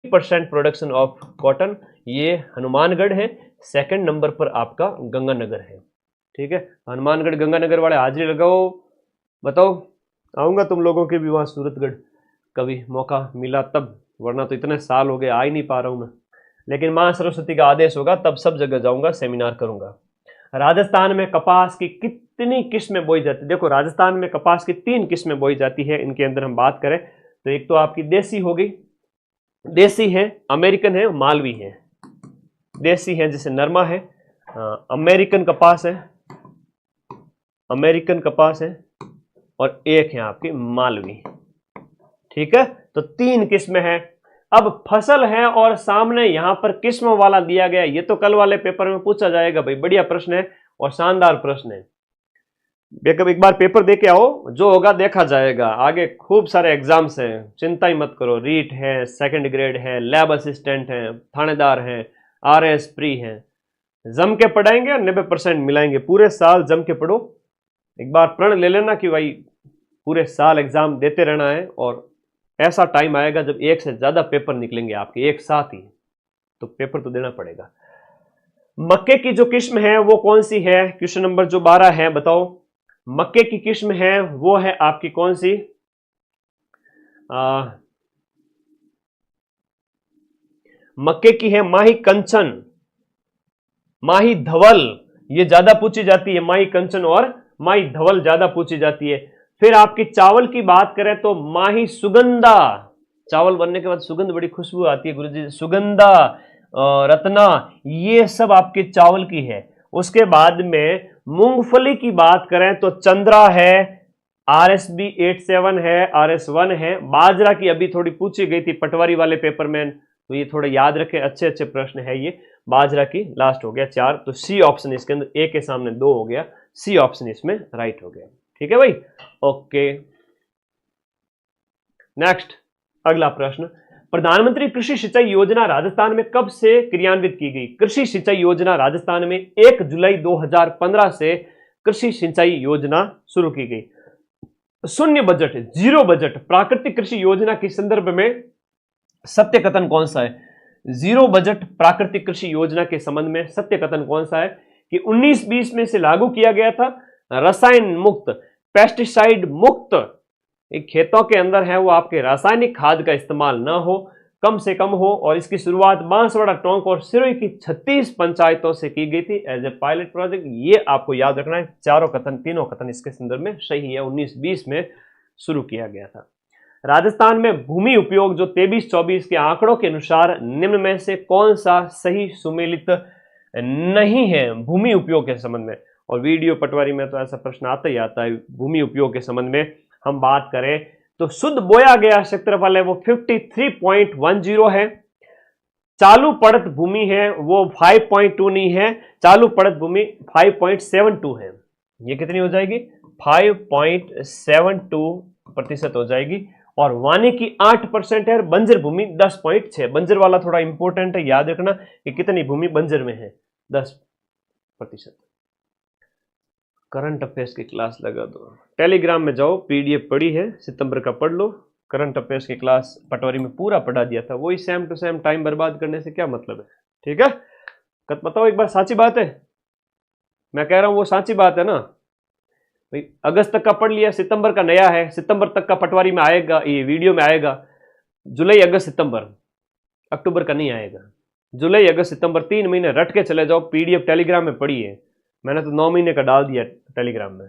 50% production of cotton, ये हनुमानगढ़ है। Second number पर आपका गंगानगर है। ठीक है, हनुमानगढ़ गंगानगर वाले हाजिरी लगाओ, बताओ। आऊंगा तुम लोगों के भी वहां सूरतगढ़, कभी मौका मिला तब, वरना तो इतने साल हो गए आ ही नहीं पा रहा हूं मैं। लेकिन मां सरस्वती का आदेश होगा तब सब जगह जाऊंगा, सेमिनार करूंगा। राजस्थान में कपास की कितनी किस्में बोई जाती है? देखो, राजस्थान में कपास की 3 किस्में बोई जाती है। इनके अंदर हम बात करें तो एक तो आपकी देसी हो गई, देसी है, अमेरिकन है, मालवी है। देसी है जैसे नरमा है, अमेरिकन कपास है, अमेरिकन कपास है, और एक है आपकी मालवी। ठीक है, तो 3 किस्में हैं। अब फसल है और सामने यहां पर किस्म वाला दिया गया, ये तो कल वाले पेपर में पूछा जाएगा भाई, बढ़िया प्रश्न है और शानदार प्रश्न है। एक बार पेपर देके आओ, जो होगा देखा जाएगा। आगे खूब सारे एग्जाम्स हैं, चिंता ही मत करो। रीट है, सेकंड ग्रेड है, लैब असिस्टेंट है, थानेदार है, RS प्री है। जम के पढ़ाएंगे और 90% मिलाएंगे। पूरे साल जम के पढ़ो। एक बार प्रण ले लेना कि भाई पूरे साल एग्जाम देते रहना है, और ऐसा टाइम आएगा जब एक से ज्यादा पेपर निकलेंगे आपके एक साथ ही, तो पेपर तो देना पड़ेगा। मक्के की जो किस्म है वो कौन सी है? क्वेश्चन नंबर जो 12 है, बताओ। मक्के की किस्म है वो है आपकी कौन सी? मक्के की है माही कंचन, माही धवल, ये ज्यादा पूछी जाती है। माही कंचन और माही धवल ज्यादा पूछी जाती है। फिर आपकी चावल की बात करें तो माही सुगंधा, चावल बनने के बाद सुगंध, बड़ी खुशबू आती है गुरुजी, सुगंधा, रत्ना, ये सब आपके चावल की है। उसके बाद में मूंगफली की बात करें तो चंद्रा है, RSB 87 है, RS1 है। बाजरा की अभी थोड़ी पूछी गई थी पटवारी वाले पेपर में, तो ये थोड़ा याद रखें, अच्छे अच्छे प्रश्न है ये। बाजरा की लास्ट हो गया 4, तो सी ऑप्शन इसके अंदर, ए के सामने 2 हो गया, सी ऑप्शन इसमें राइट हो गया। ठीक है भाई, ओके। नेक्स्ट, अगला प्रश्न, प्रधानमंत्री कृषि सिंचाई योजना राजस्थान में कब से क्रियान्वित की गई? कृषि सिंचाई योजना राजस्थान में 1 जुलाई 2015 से कृषि सिंचाई योजना शुरू की गई। शून्य बजट, जीरो बजट प्राकृतिक कृषि योजना के संदर्भ में सत्य कथन कौन सा है? जीरो बजट प्राकृतिक कृषि योजना के संबंध में सत्य कथन कौन सा है? कि 19-20 में से लागू किया गया था, रसायन मुक्त, पेस्टिसाइड मुक्त, एक खेतों के अंदर है वो आपके रासायनिक खाद का इस्तेमाल ना हो, कम से कम हो, और इसकी शुरुआत बांसवाड़ा, टोंक और सिरोही की 36 पंचायतों से की गई थी एज ए पायलट प्रोजेक्ट। ये आपको याद रखना है, चारों कथन, तीनों कथन इसके संदर्भ में सही है। 19-20 में शुरू किया गया था। राजस्थान में भूमि उपयोग जो 23-24 के आंकड़ों के अनुसार निम्न में से कौन सा सही सुमेलित नहीं है भूमि उपयोग के संबंध में? और वीडियो पटवारी में तो ऐसा प्रश्न आता ही आता है। भूमि उपयोग के संबंध में हम बात करें तो शुद्ध बोया गया क्षेत्रफल है वो 53.10 है। चालू पड़त भूमि है वो 5.2 नहीं है, चालू पड़त भूमि 5.72 है। ये कितनी हो जाएगी? 5.72% हो जाएगी। और वानिकी 8% है, बंजर भूमि 10.6। बंजर वाला थोड़ा इंपॉर्टेंट है, याद रखना कि कितनी भूमि बंजर में है, 10%। करंट अफेयर्स की क्लास लगा दो, टेलीग्राम में जाओ, PDF पढ़ी है, सितंबर का पढ़ लो। करंट अफेयर्स की क्लास पटवारी में पूरा पढ़ा दिया था, वही सेम टू सेम, टाइम बर्बाद करने से क्या मतलब है? ठीक है, बताओ एक बार, साची बात है? मैं कह रहा हूं वो साची बात है ना भाई। अगस्त तक का पढ़ लिया, सितंबर का नया है, सितंबर तक का पटवारी में आएगा, ये वीडियो में आएगा। जुलाई अगस्त सितंबर, अक्टूबर का नहीं आएगा। जुलाई अगस्त सितंबर 3 महीने रट के चले जाओ। PDF टेलीग्राम में पढ़ी है मैंने, तो 9 महीने का डाल दिया टेलीग्राम में।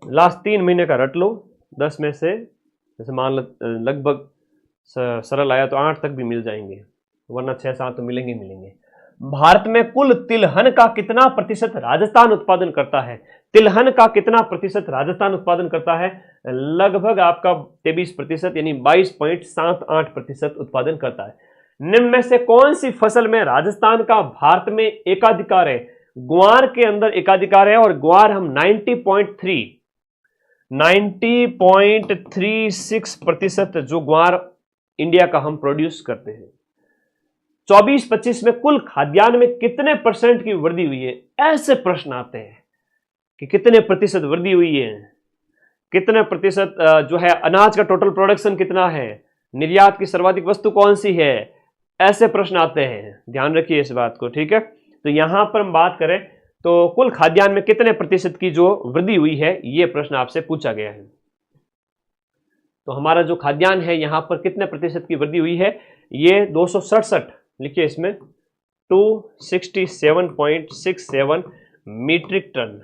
लास्ट 3 महीने का रट लो। 10 में से जैसे मान लो लगभग सरल आया तो 8 तक भी मिल जाएंगे, वरना 6-7 तो मिलेंगे मिलेंगे। भारत में कुल तिलहन का कितना प्रतिशत राजस्थान उत्पादन करता है? तिलहन का कितना प्रतिशत राजस्थान उत्पादन करता है? लगभग आपका 23%, यानी 22.78% उत्पादन करता है। निम्न में से कौन सी फसल में राजस्थान का भारत में एकाधिकार है? ग्वार के अंदर एकाधिकार है, और ग्वार हम 90.36% जो ग्वार इंडिया का हम प्रोड्यूस करते हैं। 24-25 में कुल खाद्यान्न में कितने % की वृद्धि हुई है? ऐसे प्रश्न आते हैं कि कितने प्रतिशत वृद्धि हुई है, कितने प्रतिशत जो है अनाज का टोटल प्रोडक्शन कितना है, निर्यात की सर्वाधिक वस्तु कौन सी है, ऐसे प्रश्न आते हैं, ध्यान रखिए इस बात को, ठीक है। तो यहां पर हम बात करें तो कुल खाद्यान्न में कितने प्रतिशत की जो वृद्धि हुई है, यह प्रश्न आपसे पूछा गया है। तो हमारा जो खाद्यान्न है यहां पर कितने प्रतिशत की वृद्धि हुई है, ये 267, लिखिए इसमें 267.67 मीट्रिक टन,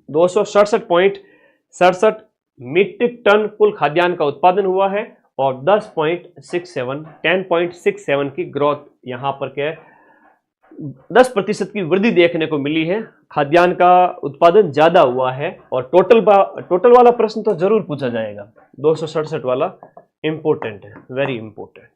267.67 मीट्रिक टन कुल खाद्यान्न का उत्पादन हुआ है और 10.67 की ग्रोथ यहां पर क्या है, 10% की वृद्धि देखने को मिली है। खाद्यान्न का उत्पादन ज्यादा हुआ है और टोटल वाला प्रश्न तो जरूर पूछा जाएगा, 267 वाला इंपोर्टेंट है, वेरी इंपोर्टेंट।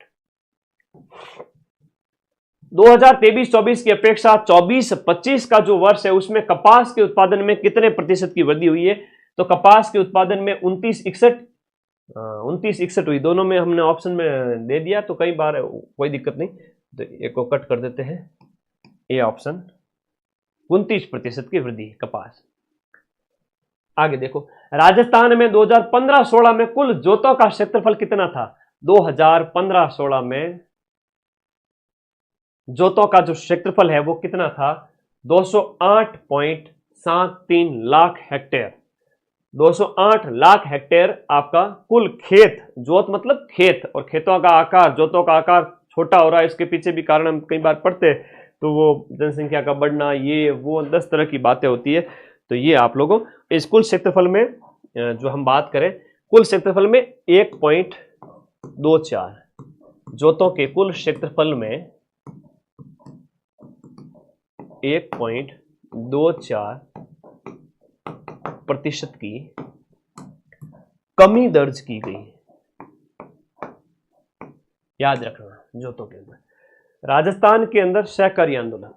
2023-24 की अपेक्षा 24-25 का जो वर्ष है उसमें कपास के उत्पादन में कितने प्रतिशत की वृद्धि हुई है, तो कपास के उत्पादन में 29-61 हुई। दोनों में हमने ऑप्शन में दे दिया तो कई बार कोई दिक्कत नहीं, तो एक को कट कर देते हैं, ये ऑप्शन 29% की वृद्धि कपास। आगे देखो, राजस्थान में 2015-16 में कुल जोतों का क्षेत्रफल कितना था, 2015-16 में जोतों का जो क्षेत्रफल है वो कितना था, 208.73 लाख हेक्टेयर। 208 लाख हेक्टेयर आपका कुल खेत, जोत मतलब खेत, और खेतों का आकार, जोतों का आकार छोटा हो रहा है, इसके पीछे भी कारण हम कई बार पढ़ते हैं, तो वो जनसंख्या का बढ़ना, ये वो 10 तरह की बातें होती है। तो ये आप लोगों इस कुल क्षेत्रफल में जो हम बात करें, कुल क्षेत्रफल में 1.24, जोतों के कुल क्षेत्रफल में 1.24% की कमी दर्ज की गई, याद रखना जोतों के अंदर। राजस्थान के अंदर सहकारी आंदोलन,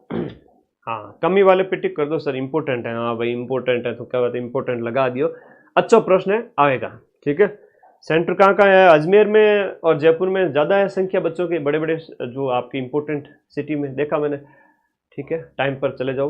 हाँ कमी वाले पे टिक कर दो सर, इंपोर्टेंट है, हाँ भाई इंपोर्टेंट है तो क्या बात है, इंपोर्टेंट लगा दियो, अच्छा प्रश्न है, आएगा, ठीक है। सेंटर कहाँ का है, अजमेर में और जयपुर में ज़्यादा है संख्या बच्चों के, बड़े बड़े जो आपकी इंपोर्टेंट सिटी में देखा मैंने, ठीक है। टाइम पर चले जाओ।